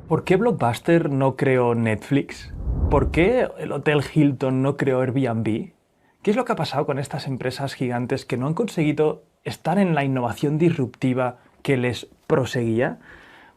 ¿Por qué Blockbuster no creó Netflix? ¿Por qué el Hotel Hilton no creó Airbnb? ¿Qué es lo que ha pasado con estas empresas gigantes que no han conseguido estar en la innovación disruptiva que les proseguía?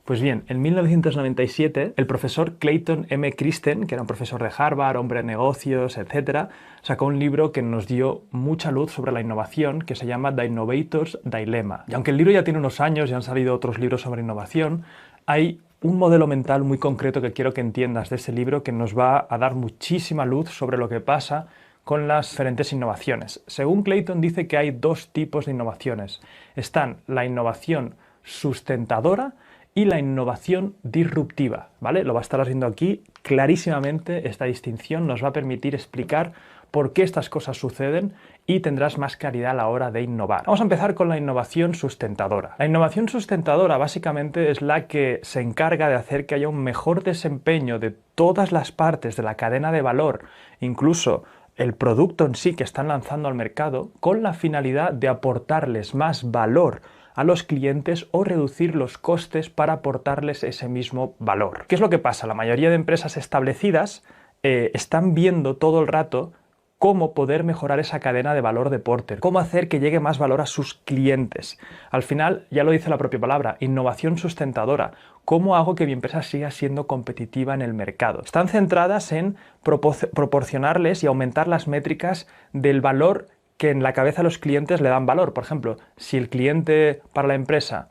Pues bien, en 1997, el profesor Clayton M. Christen, que era un profesor de Harvard, hombre de negocios, etc., sacó un libro que nos dio mucha luz sobre la innovación, que se llama The Innovator's Dilemma. Y aunque el libro ya tiene unos años y han salido otros libros sobre innovación, hay un modelo mental muy concreto que quiero que entiendas de ese libro que nos va a dar muchísima luz sobre lo que pasa con las diferentes innovaciones. Según Clayton dice que hay dos tipos de innovaciones. Están la innovación sustentadora y la innovación disruptiva, ¿vale? Lo va a estar haciendo aquí clarísimamente. Esta distinción nos va a permitir explicar por qué estas cosas suceden y tendrás más claridad a la hora de innovar. Vamos a empezar con la innovación sustentadora. La innovación sustentadora básicamente es la que se encarga de hacer que haya un mejor desempeño de todas las partes de la cadena de valor, incluso el producto en sí que están lanzando al mercado, con la finalidad de aportarles más valor a los clientes o reducir los costes para aportarles ese mismo valor. ¿Qué es lo que pasa? La mayoría de empresas establecidas están viendo todo el rato cómo poder mejorar esa cadena de valor de Porter, cómo hacer que llegue más valor a sus clientes. Al final, ya lo dice la propia palabra, innovación sustentadora. ¿Cómo hago que mi empresa siga siendo competitiva en el mercado? Están centradas en proporcionarles y aumentar las métricas del valor que en la cabeza de los clientes le dan valor. Por ejemplo, si el cliente para la empresa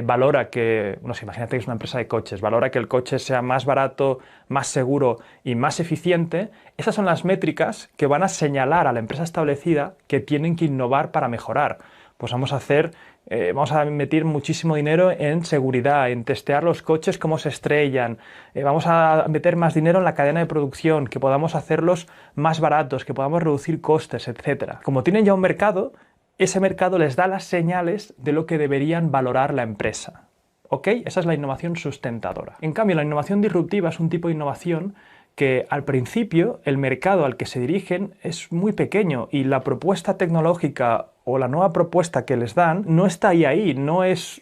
valora que, no sé, imagínate que es una empresa de coches, valora que el coche sea más barato, más seguro y más eficiente, esas son las métricas que van a señalar a la empresa establecida que tienen que innovar para mejorar. Pues vamos a meter muchísimo dinero en seguridad, en testear los coches cómo se estrellan, vamos a meter más dinero en la cadena de producción, que podamos hacerlos más baratos, que podamos reducir costes, etc. Como tienen ya un mercado, ese mercado les da las señales de lo que deberían valorar la empresa. ¿Ok? Esa es la innovación sustentadora. En cambio, la innovación disruptiva es un tipo de innovación que al principio el mercado al que se dirigen es muy pequeño y la propuesta tecnológica o la nueva propuesta que les dan no está ahí, no es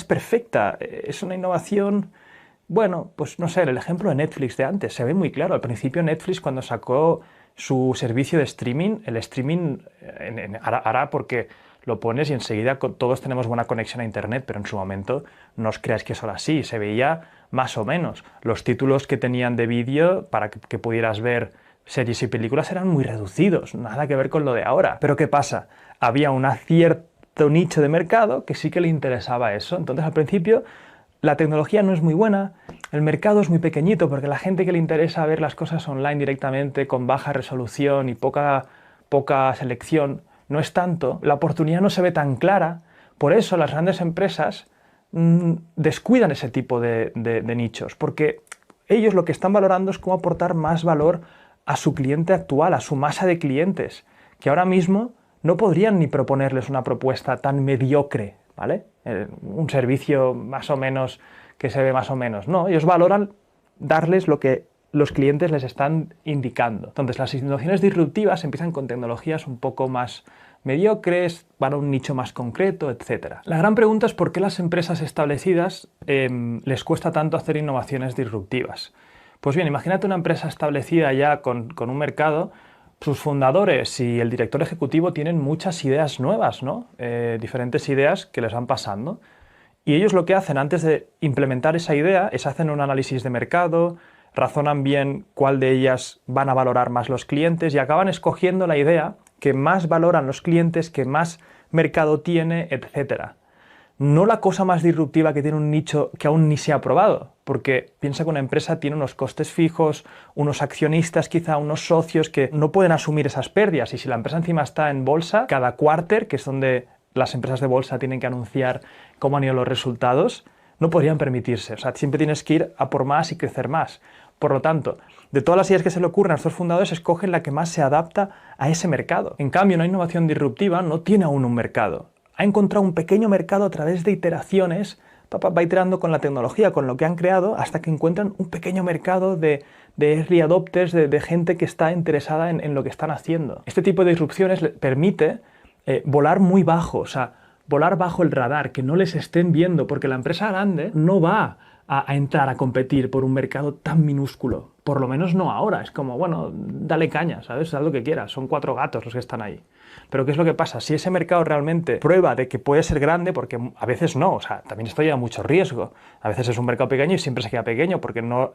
perfecta. Es una innovación, bueno, pues no sé, el ejemplo de Netflix de antes se ve muy claro. Al principio Netflix, cuando sacó su servicio de streaming, el streaming hará porque lo pones y enseguida todos tenemos buena conexión a internet, pero en su momento no os creáis que eso era así, se veía más o menos. Los títulos que tenían de vídeo para que pudieras ver series y películas eran muy reducidos, nada que ver con lo de ahora. Pero ¿qué pasa? Había un cierto nicho de mercado que sí que le interesaba eso. Entonces al principio la tecnología no es muy buena, el mercado es muy pequeñito porque la gente que le interesa ver las cosas online directamente con baja resolución y poca selección no es tanto, la oportunidad no se ve tan clara, por eso las grandes empresas descuidan ese tipo de nichos, porque ellos lo que están valorando es cómo aportar más valor a su cliente actual, a su masa de clientes, que ahora mismo no podrían ni proponerles una propuesta tan mediocre, ¿vale? Un servicio más o menos que se ve más o menos. No, ellos valoran darles lo que los clientes les están indicando. Entonces, las innovaciones disruptivas empiezan con tecnologías un poco más mediocres, van a un nicho más concreto, etc. La gran pregunta es por qué las empresas establecidas les cuesta tanto hacer innovaciones disruptivas. Pues bien, imagínate una empresa establecida ya con un mercado. Sus fundadores y el director ejecutivo tienen muchas ideas nuevas, ¿no? Diferentes ideas que les van pasando. Y ellos lo que hacen antes de implementar esa idea es hacen un análisis de mercado, razonan bien cuál de ellas van a valorar más los clientes y acaban escogiendo la idea que más valoran los clientes, que más mercado tiene, etc. No la cosa más disruptiva que tiene un nicho que aún ni se ha probado, porque piensa que una empresa tiene unos costes fijos, unos accionistas quizá, unos socios que no pueden asumir esas pérdidas, y si la empresa encima está en bolsa, cada quarter, que es donde las empresas de bolsa tienen que anunciar cómo han ido los resultados, no podrían permitirse. O sea, siempre tienes que ir a por más y crecer más. Por lo tanto, de todas las ideas que se le ocurren a estos fundadores, escogen la que más se adapta a ese mercado. En cambio, una innovación disruptiva no tiene aún un mercado. Ha encontrado un pequeño mercado a través de iteraciones, va iterando con la tecnología, con lo que han creado, hasta que encuentran un pequeño mercado de early adopters, de gente que está interesada en lo que están haciendo. Este tipo de disrupciones les permite volar muy bajo, o sea, volar bajo el radar, que no les estén viendo, porque la empresa grande no va a entrar a competir por un mercado tan minúsculo. Por lo menos no ahora. Es como, bueno, dale caña, ¿sabes? Haz lo que quieras. Son 4 gatos los que están ahí. Pero ¿qué es lo que pasa? Si ese mercado realmente prueba de que puede ser grande, porque a veces no, o sea, también esto lleva mucho riesgo. A veces es un mercado pequeño y siempre se queda pequeño porque no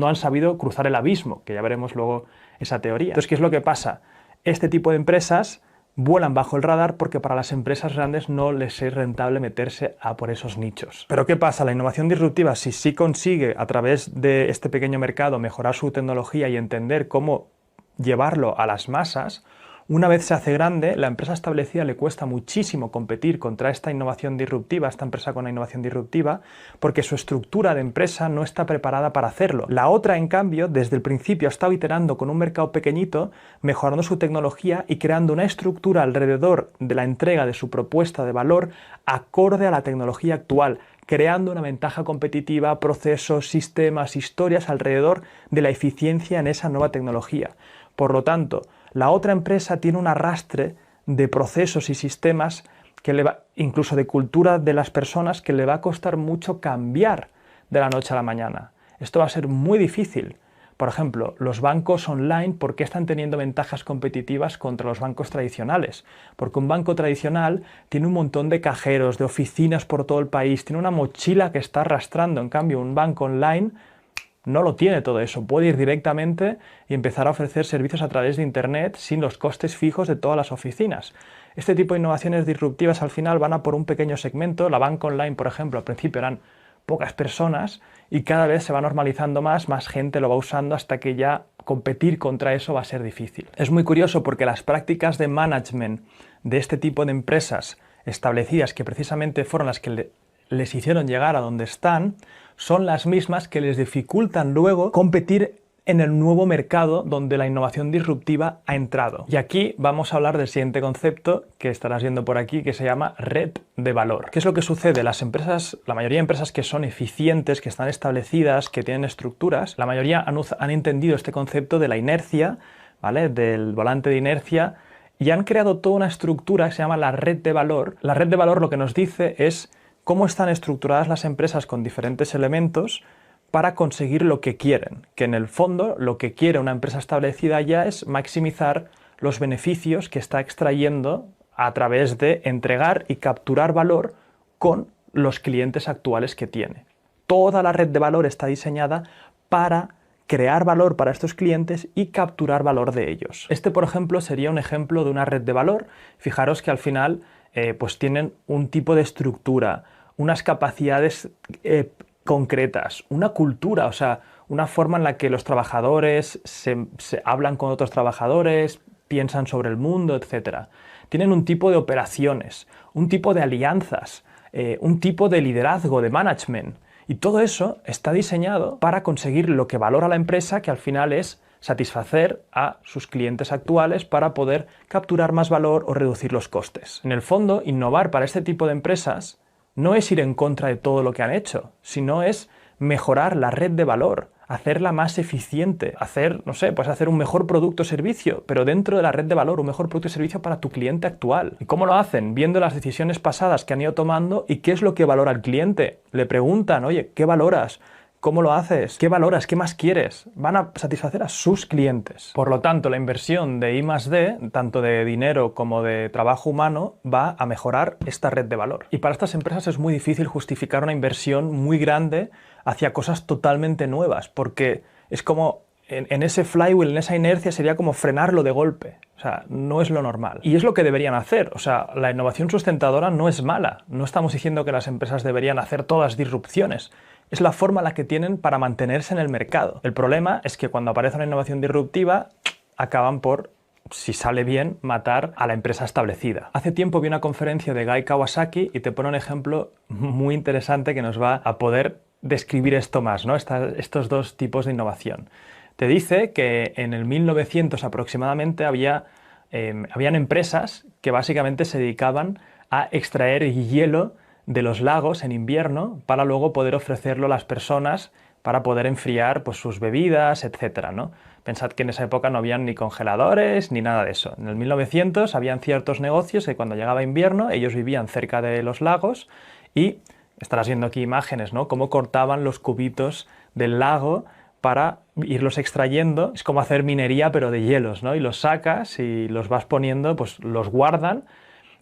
han sabido cruzar el abismo, que ya veremos luego esa teoría. Entonces, ¿qué es lo que pasa? Este tipo de empresas vuelan bajo el radar porque para las empresas grandes no les es rentable meterse a por esos nichos. Pero ¿qué pasa? La innovación disruptiva, si sí consigue a través de este pequeño mercado mejorar su tecnología y entender cómo llevarlo a las masas, una vez se hace grande, la empresa establecida le cuesta muchísimo competir contra esta innovación disruptiva, esta empresa con la innovación disruptiva, porque su estructura de empresa no está preparada para hacerlo. La otra, en cambio, desde el principio ha estado iterando con un mercado pequeñito, mejorando su tecnología y creando una estructura alrededor de la entrega de su propuesta de valor acorde a la tecnología actual, creando una ventaja competitiva, procesos, sistemas, historias alrededor de la eficiencia en esa nueva tecnología. Por lo tanto, la otra empresa tiene un arrastre de procesos y sistemas incluso de cultura de las personas, que le va a costar mucho cambiar de la noche a la mañana. Esto va a ser muy difícil. Por ejemplo, los bancos online, ¿por qué están teniendo ventajas competitivas contra los bancos tradicionales? Porque un banco tradicional tiene un montón de cajeros, de oficinas por todo el país, tiene una mochila que está arrastrando. En cambio, un banco online no lo tiene todo eso, puede ir directamente y empezar a ofrecer servicios a través de Internet sin los costes fijos de todas las oficinas. Este tipo de innovaciones disruptivas al final van a por un pequeño segmento. La banca online, por ejemplo, al principio eran pocas personas y cada vez se va normalizando más gente lo va usando hasta que ya competir contra eso va a ser difícil. Es muy curioso porque las prácticas de management de este tipo de empresas establecidas, que precisamente fueron las que les hicieron llegar a donde están, son las mismas que les dificultan luego competir en el nuevo mercado donde la innovación disruptiva ha entrado. Y aquí vamos a hablar del siguiente concepto que estarás viendo por aquí, que se llama red de valor. ¿Qué es lo que sucede? Las empresas, la mayoría de empresas que son eficientes, que están establecidas, que tienen estructuras, la mayoría han entendido este concepto de la inercia, ¿vale? Del volante de inercia, y han creado toda una estructura que se llama la red de valor. La red de valor lo que nos dice es cómo están estructuradas las empresas con diferentes elementos para conseguir lo que quieren, que en el fondo lo que quiere una empresa establecida ya es maximizar los beneficios que está extrayendo a través de entregar y capturar valor con los clientes actuales que tiene. Toda la red de valor está diseñada para crear valor para estos clientes y capturar valor de ellos. Este, por ejemplo, sería un ejemplo de una red de valor. Fijaros que al final pues tienen un tipo de estructura, unas capacidades concretas, una cultura, o sea, una forma en la que los trabajadores se hablan con otros trabajadores, piensan sobre el mundo, etc. Tienen un tipo de operaciones, un tipo de alianzas, un tipo de liderazgo, de management. Y todo eso está diseñado para conseguir lo que valora la empresa, que al final es satisfacer a sus clientes actuales para poder capturar más valor o reducir los costes. En el fondo, innovar para este tipo de empresas no es ir en contra de todo lo que han hecho, sino es mejorar la red de valor, hacerla más eficiente, pues hacer un mejor producto o servicio, pero dentro de la red de valor, un mejor producto o servicio para tu cliente actual. ¿Y cómo lo hacen? Viendo las decisiones pasadas que han ido tomando y qué es lo que valora el cliente. Le preguntan, oye, ¿qué valoras? ¿Cómo lo haces? ¿Qué valoras? ¿Qué más quieres? Van a satisfacer a sus clientes. Por lo tanto, la inversión de I+D, tanto de dinero como de trabajo humano, va a mejorar esta red de valor. Y para estas empresas es muy difícil justificar una inversión muy grande hacia cosas totalmente nuevas, porque es como en ese flywheel, en esa inercia, sería como frenarlo de golpe. O sea, no es lo normal. Y es lo que deberían hacer. O sea, la innovación sustentadora no es mala. No estamos diciendo que las empresas deberían hacer todas disrupciones. Es la forma en la que tienen para mantenerse en el mercado. El problema es que cuando aparece una innovación disruptiva, acaban por, si sale bien, matar a la empresa establecida. Hace tiempo vi una conferencia de Guy Kawasaki y te pone un ejemplo muy interesante que nos va a poder describir esto más, ¿no? Estos dos tipos de innovación. Te dice que en el 1900 aproximadamente habían empresas que básicamente se dedicaban a extraer hielo de los lagos en invierno para luego poder ofrecerlo a las personas para poder enfriar pues, sus bebidas, etcétera, ¿no? Pensad que en esa época no habían ni congeladores ni nada de eso. En el 1900 habían ciertos negocios que cuando llegaba invierno ellos vivían cerca de los lagos y estarás viendo aquí imágenes, ¿no? Cómo cortaban los cubitos del lago para irlos extrayendo. Es como hacer minería, pero de hielos, ¿no? Y los sacas y los vas poniendo, pues los guardan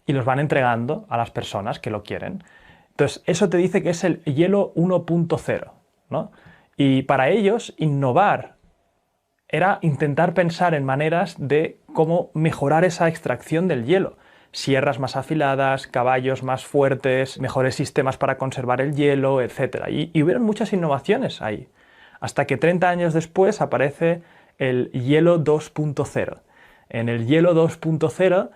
y los van entregando a las personas que lo quieren. Entonces, eso te dice que es el hielo 1.0, ¿no? Y para ellos, innovar era intentar pensar en maneras de cómo mejorar esa extracción del hielo. Sierras más afiladas, caballos más fuertes, mejores sistemas para conservar el hielo, etc. Y hubieron muchas innovaciones ahí. Hasta que 30 años después aparece el hielo 2.0. En el hielo 2.0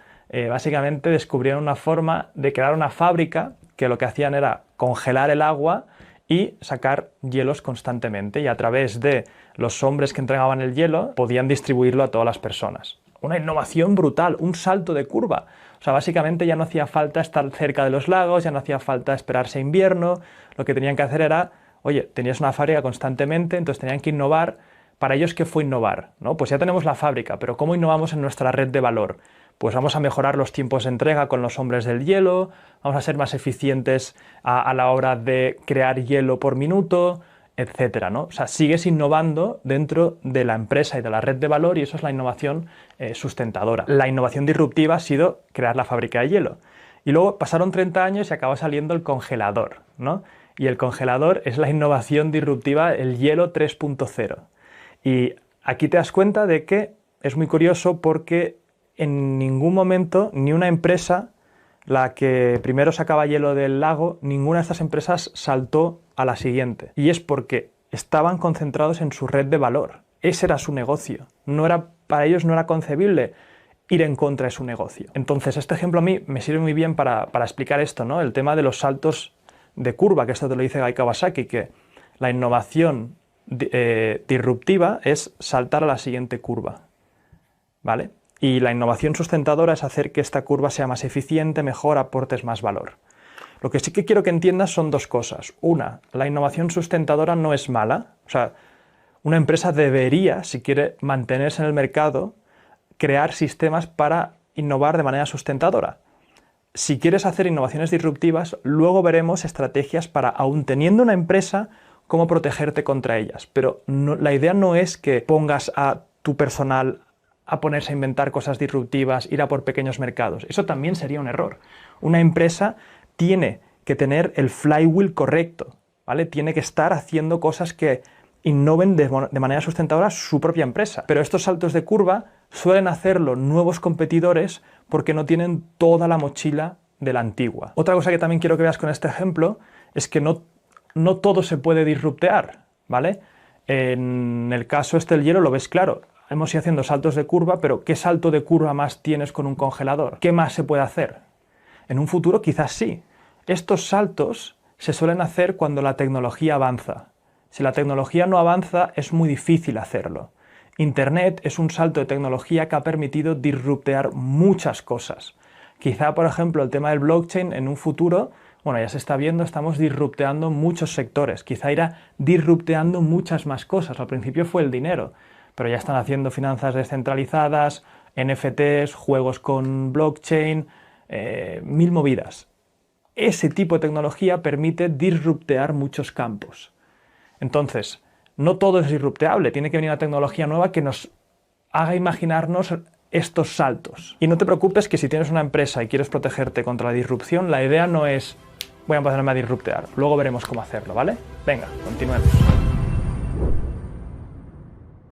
básicamente descubrieron una forma de crear una fábrica que lo que hacían era congelar el agua y sacar hielos constantemente, y a través de los hombres que entregaban el hielo podían distribuirlo a todas las personas. Una innovación brutal, un salto de curva. O sea, básicamente ya no hacía falta estar cerca de los lagos, ya no hacía falta esperarse invierno. Lo que tenían que hacer era, oye, tenías una fábrica constantemente, entonces tenían que innovar. Para ellos, ¿qué fue innovar? ¿No? Pues ya tenemos la fábrica, pero ¿cómo innovamos en nuestra red de valor? Pues vamos a mejorar los tiempos de entrega con los hombres del hielo, vamos a ser más eficientes a la hora de crear hielo por minuto, etcétera, ¿no? O sea, sigues innovando dentro de la empresa y de la red de valor, y eso es la innovación sustentadora. La innovación disruptiva ha sido crear la fábrica de hielo. Y luego pasaron 30 años y acabó saliendo el congelador, ¿no? Y el congelador es la innovación disruptiva, el hielo 3.0. Y aquí te das cuenta de que es muy curioso porque en ningún momento ni una empresa, la que primero sacaba hielo del lago, ninguna de estas empresas saltó a la siguiente. Y es porque estaban concentrados en su red de valor. Ese era su negocio. Para ellos no era concebible ir en contra de su negocio. Entonces, este ejemplo a mí me sirve muy bien para explicar esto, ¿no? El tema de los saltos de curva, que esto te lo dice Guy Kawasaki, que la innovación disruptiva es saltar a la siguiente curva, ¿vale? Y la innovación sustentadora es hacer que esta curva sea más eficiente, mejor, aportes más valor. Lo que sí que quiero que entiendas son dos cosas. Una, la innovación sustentadora no es mala. O sea, una empresa debería, si quiere mantenerse en el mercado, crear sistemas para innovar de manera sustentadora. Si quieres hacer innovaciones disruptivas, luego veremos estrategias para, aun teniendo una empresa, cómo protegerte contra ellas. Pero la idea no es que pongas a tu personal a ponerse a inventar cosas disruptivas, ir a por pequeños mercados. Eso también sería un error. Una empresa tiene que tener el flywheel correcto, ¿vale? Tiene que estar haciendo cosas que innoven de manera sustentadora su propia empresa. Pero estos saltos de curva suelen hacerlo nuevos competidores porque no tienen toda la mochila de la antigua. Otra cosa que también quiero que veas con este ejemplo es que no todo se puede disruptear, ¿vale? En el caso del hielo lo ves claro. Hemos ido haciendo saltos de curva, pero ¿qué salto de curva más tienes con un congelador? ¿Qué más se puede hacer? En un futuro quizás sí. Estos saltos se suelen hacer cuando la tecnología avanza. Si la tecnología no avanza, es muy difícil hacerlo. Internet es un salto de tecnología que ha permitido disruptear muchas cosas. Quizá, por ejemplo, el tema del blockchain en un futuro, bueno, ya se está viendo, estamos disrupteando muchos sectores. Quizá irá disrupteando muchas más cosas. Al principio fue el dinero, pero ya están haciendo finanzas descentralizadas, NFTs, juegos con blockchain, mil movidas. Ese tipo de tecnología permite disruptear muchos campos. Entonces, no todo es disrupteable, tiene que venir una tecnología nueva que nos haga imaginarnos estos saltos. Y no te preocupes que si tienes una empresa y quieres protegerte contra la disrupción, la idea no es voy a empezarme a disruptear, luego veremos cómo hacerlo, ¿vale? Venga, continuemos.